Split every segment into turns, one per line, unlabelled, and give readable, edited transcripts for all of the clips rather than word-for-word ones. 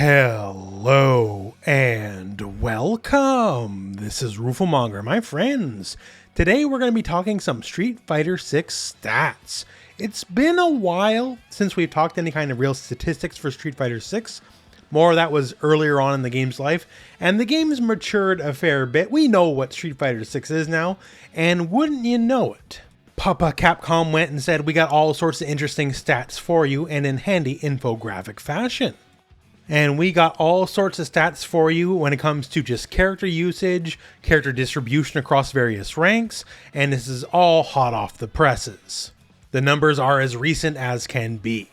Hello and welcome. This is rooflemonger, my friends. Today we're going to be talking some Street Fighter 6 stats. It's been a while since we've talked any kind of real statistics for Street Fighter 6. More of that was earlier on in the game's life, and the game's matured a fair bit. We know what Street Fighter 6 is now, and wouldn't you know it, Papa Capcom went and said we got all sorts of interesting stats for you and in handy infographic fashion. And we got all sorts of stats for you when it comes to just character usage, character distribution across various ranks, and this is all hot off the presses. The numbers are as recent as can be.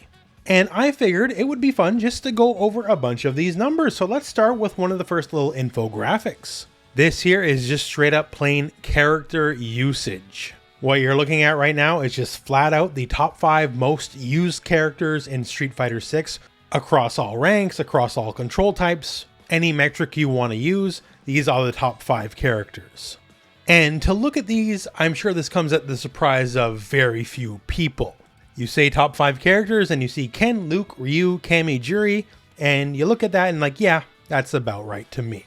And I figured it would be fun just to go over a bunch of these numbers, so let's start with one of the first little infographics. This here is just straight up plain character usage. What you're looking at right now is just flat out the top 5 most used characters in Street Fighter 6 across all ranks, across all control types, any metric you want to use. These are the top 5 characters. And to look at these, I'm sure this comes at the surprise of very few people. You say top 5 characters and you see Ken, Luke, Ryu, Cammy, Juri, and you look at that and like, yeah, that's about right to me.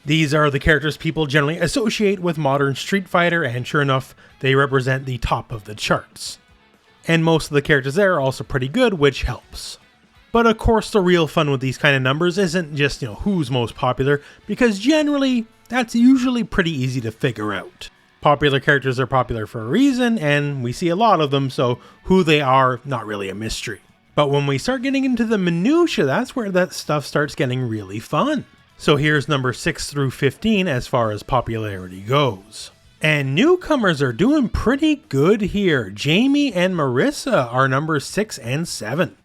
These are the characters people generally associate with modern Street Fighter, and sure enough, they represent the top of the charts. And most of the characters there are also pretty good, which helps. But of course, the real fun with these kind of numbers isn't just, who's most popular, because generally, that's usually pretty easy to figure out. Popular characters are popular for a reason, and we see a lot of them, so who they are, not really a mystery. But when we start getting into the minutia, that's where that stuff starts getting really fun. So here's number 6 through 15 as far as popularity goes. And newcomers are doing pretty good here. Jamie and Marissa are numbers 6 and 7.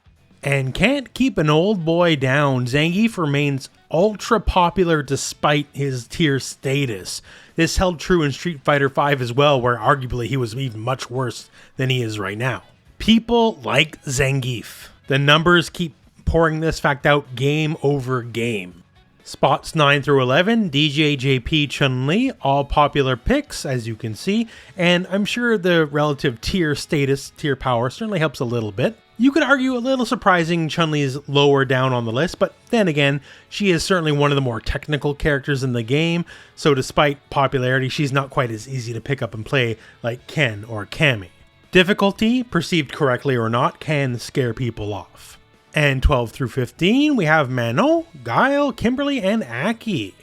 And can't keep an old boy down, Zangief remains ultra popular despite his tier status. This held true in Street Fighter V as well, where arguably he was even much worse than he is right now. People like Zangief. The numbers keep pouring this fact out game over game. Spots 9 through 11, DJ, JP, Chun-Li, all popular picks, as you can see, and I'm sure the relative tier status, tier power certainly helps a little bit. You could argue a little surprising Chun-Li is lower down on the list, but then again, she is certainly one of the more technical characters in the game, so despite popularity, she's not quite as easy to pick up and play like Ken or Cammy. Difficulty, perceived correctly or not, can scare people off. And 12 through 15, we have Manon, Guile, Kimberly, and Aki.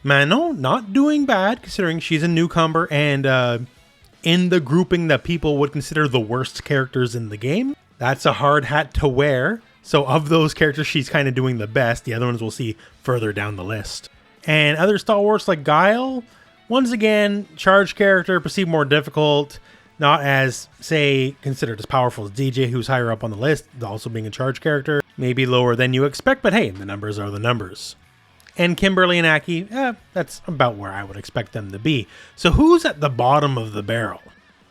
Manon, not doing bad, considering she's a newcomer and in the grouping that people would consider the worst characters in the game. That's a hard hat to wear. So of those characters, she's kind of doing the best. The other ones we'll see further down the list. And other stalwarts like Guile, once again, charge character, perceived more difficult. Not as, say, considered as powerful as DJ, who's higher up on the list, also being a charge character. Maybe lower than you expect, but hey, the numbers are the numbers. And Kimberly and Aki, that's about where I would expect them to be. So who's at the bottom of the barrel?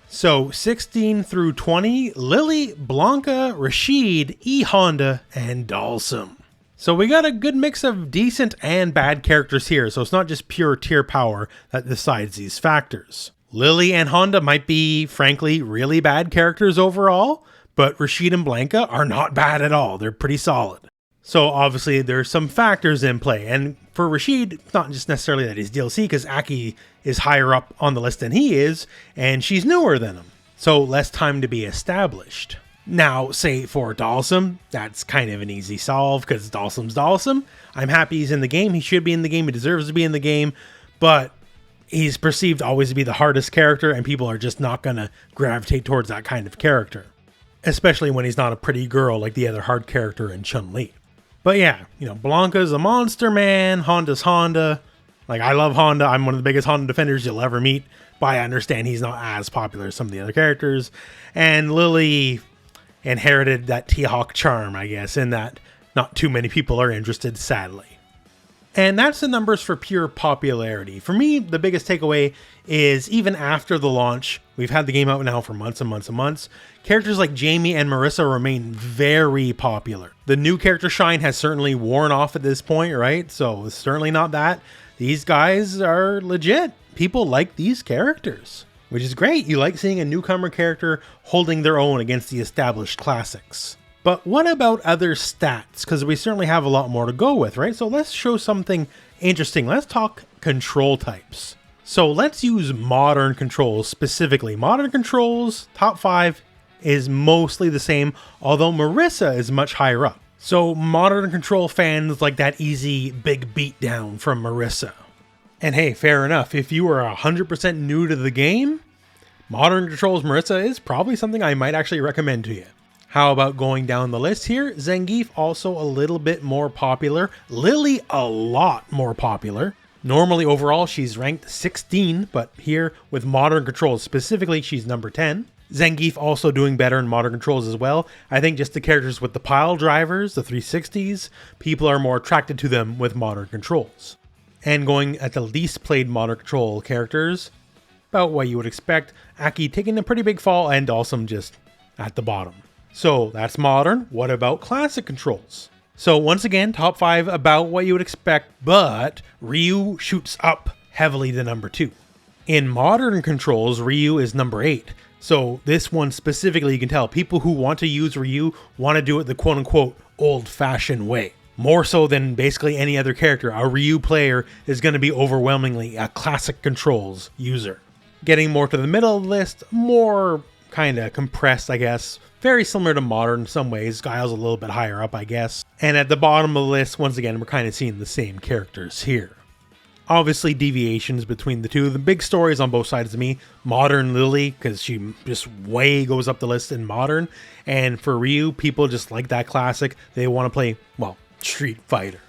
So 16 through 20, Lily, Blanca, Rashid, E Honda, and Dalsum. So we got a good mix of decent and bad characters here, so it's not just pure tier power that decides these factors. Lily and Honda might be, frankly, really bad characters overall, but Rashid and Blanca are not bad at all. They're pretty solid. So obviously there's some factors in play, and for Rashid, it's not just necessarily that he's DLC, because Aki is higher up on the list than he is, and she's newer than him, so less time to be established. Now, say for Dalsum, that's kind of an easy solve, because Dalsum's Dalsum. I'm happy he's in the game, he should be in the game, he deserves to be in the game, but he's perceived always to be the hardest character, and people are just not going to gravitate towards that kind of character. Especially when he's not a pretty girl like the other hard character in Chun-Li. But yeah, Blanca's a monster, man. Honda's Honda. Like, I love Honda. I'm one of the biggest Honda defenders you'll ever meet. But I understand he's not as popular as some of the other characters. And Lily inherited that T-Hawk charm, I guess, in that not too many people are interested, sadly. And that's the numbers for pure popularity. For me, the biggest takeaway is even after the launch, we've had the game out now for months and months and months, characters like Jamie and Marissa remain very popular. The new character shine has certainly worn off at this point, right? So it's certainly not that. These guys are legit. People like these characters, which is great. You like seeing a newcomer character holding their own against the established classics. But what about other stats? Because we certainly have a lot more to go with, right? So let's show something interesting. Let's talk control types. So let's use modern controls specifically. Modern controls, top 5 is mostly the same, although Marissa is much higher up. So modern control fans like that easy big beatdown from Marissa. And hey, fair enough. If you are 100% new to the game, modern controls Marissa is probably something I might actually recommend to you. How about going down the list here? Zangief also a little bit more popular. Lily a lot more popular. Normally overall she's ranked 16, but here with modern controls specifically she's number 10. Zangief also doing better in modern controls as well. I think just the characters with the pile drivers, the 360s, people are more attracted to them with modern controls. And going at the least played modern control characters, about what you would expect. Aki taking a pretty big fall and Dalsum just at the bottom. So that's modern. What about classic controls? So once again, top 5 about what you would expect, but Ryu shoots up heavily to number 2. In modern controls, Ryu is number 8. So this one specifically, you can tell people who want to use Ryu want to do it the quote-unquote old-fashioned way. More so than basically any other character, a Ryu player is going to be overwhelmingly a classic controls user. Getting more to the middle of the list, more kind of compressed, I guess. Very similar to modern in some ways. Guile's a little bit higher up, I guess. And at the bottom of the list, once again, we're kind of seeing the same characters here. Obviously, deviations between the two. The big stories on both sides of me. Modern Lily, because she just way goes up the list in modern. And for Ryu, people just like that classic. They want to play, well, Street Fighter.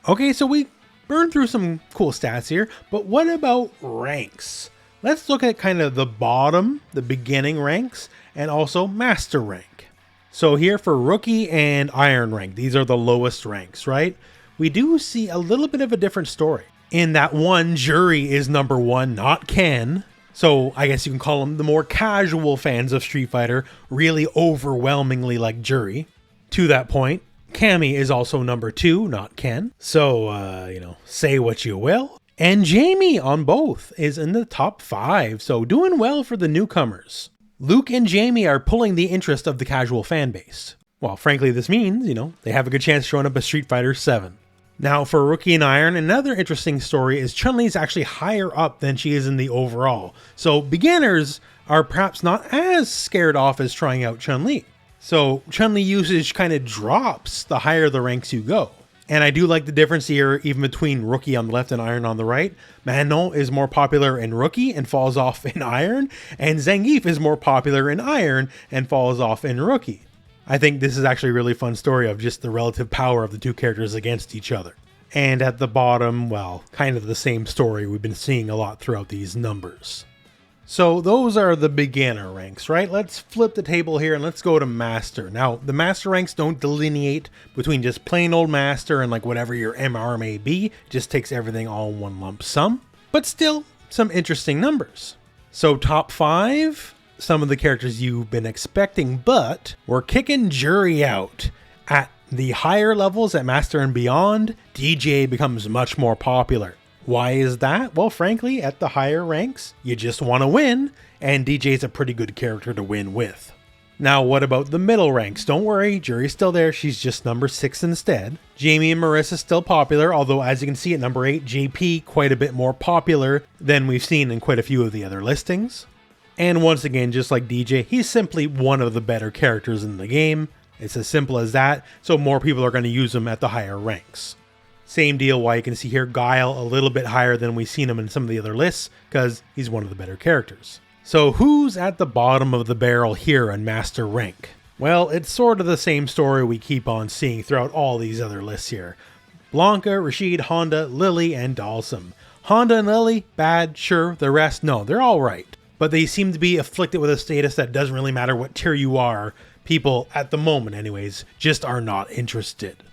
Okay, so we burned through some cool stats here. But what about ranks? Let's look at kind of the bottom, the beginning ranks, and also master rank. So here for rookie and iron rank, these are the lowest ranks, right? We do see a little bit of a different story. In that one, Jury is number 1, not Ken. So I guess you can call them the more casual fans of Street Fighter, really overwhelmingly like Jury. To that point, Cammy is also number 2, not Ken. So, say what you will. And Jamie on both is in the top 5, so doing well for the newcomers. Luke and Jamie are pulling the interest of the casual fan base. Well, frankly, this means, they have a good chance showing up at Street Fighter 7. Now, for Rookie and Iron, another interesting story is Chun-Li's actually higher up than she is in the overall. So beginners are perhaps not as scared off as trying out Chun-Li. So Chun-Li usage kind of drops the higher the ranks you go. And I do like the difference here, even between Rookie on the left and Iron on the right. Manon is more popular in Rookie and falls off in Iron, and Zangief is more popular in Iron and falls off in Rookie. I think this is actually a really fun story of just the relative power of the two characters against each other. And at the bottom, well, kind of the same story we've been seeing a lot throughout these numbers. So those are the beginner ranks, right? Let's flip the table here and let's go to master. Now, the master ranks don't delineate between just plain old master and like whatever your MR may be. Just takes everything all in one lump sum. But still, some interesting numbers. So top 5, some of the characters you've been expecting, but we're kicking Jury out. At the higher levels, at master and beyond, DJ becomes much more popular. Why is that? Well, frankly, at the higher ranks, you just want to win, and DJ's a pretty good character to win with. Now, what about the middle ranks? Don't worry, Jury's still there, she's just number 6 instead. Jamie and Marissa still popular, although as you can see at number 8, JP quite a bit more popular than we've seen in quite a few of the other listings. And once again, just like DJ, he's simply one of the better characters in the game. It's as simple as that, so more people are going to use him at the higher ranks. Same deal why you can see here Guile a little bit higher than we've seen him in some of the other lists, because he's one of the better characters. So who's at the bottom of the barrel here in master rank? Well, it's sort of the same story we keep on seeing throughout all these other lists here. Blanca, Rashid, Honda, Lily, and Dalsum. Honda and Lily, bad, sure. The rest, no, they're all right. But they seem to be afflicted with a status that doesn't really matter what tier you are. People, at the moment anyways, just are not interested.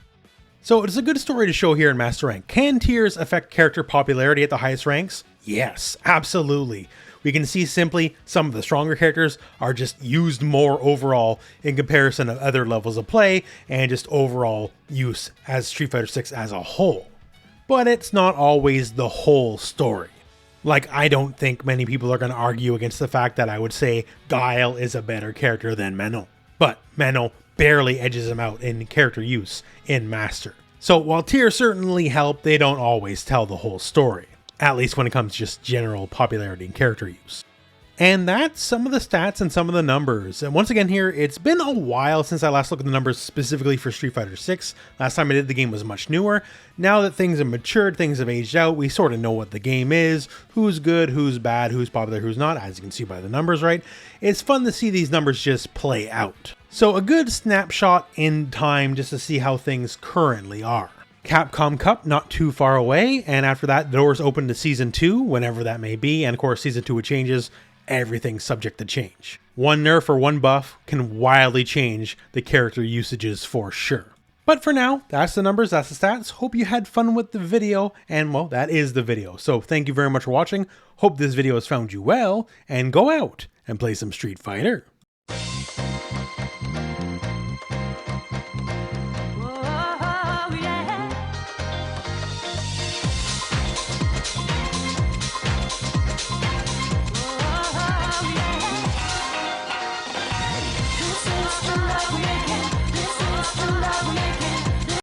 So it's a good story to show here in Master Rank. Can tiers affect character popularity at the highest ranks? Yes, absolutely. We can see simply some of the stronger characters are just used more overall in comparison of other levels of play and just overall use as Street Fighter 6 as a whole. But it's not always the whole story. Like, I don't think many people are going to argue against the fact that I would say Guile is a better character than Manon. But Manon barely edges them out in character use in Master. So while tiers certainly help, they don't always tell the whole story, at least when it comes to just general popularity and character use. And that's some of the stats and some of the numbers. And once again here, it's been a while since I last looked at the numbers specifically for Street Fighter 6. Last time I did, the game was much newer. Now that things have matured, things have aged out, we sort of know what the game is, who's good, who's bad, who's popular, who's not, as you can see by the numbers, right? It's fun to see these numbers just play out. So a good snapshot in time just to see how things currently are. Capcom Cup not too far away, and after that, the doors open to Season 2, whenever that may be, and of course Season 2 with changes, everything's subject to change. One nerf or one buff can wildly change the character usages for sure. But for now, that's the numbers, that's the stats. Hope you had fun with the video, and well, that is the video. So thank you very much for watching. Hope this video has found you well, and go out and play some Street Fighter.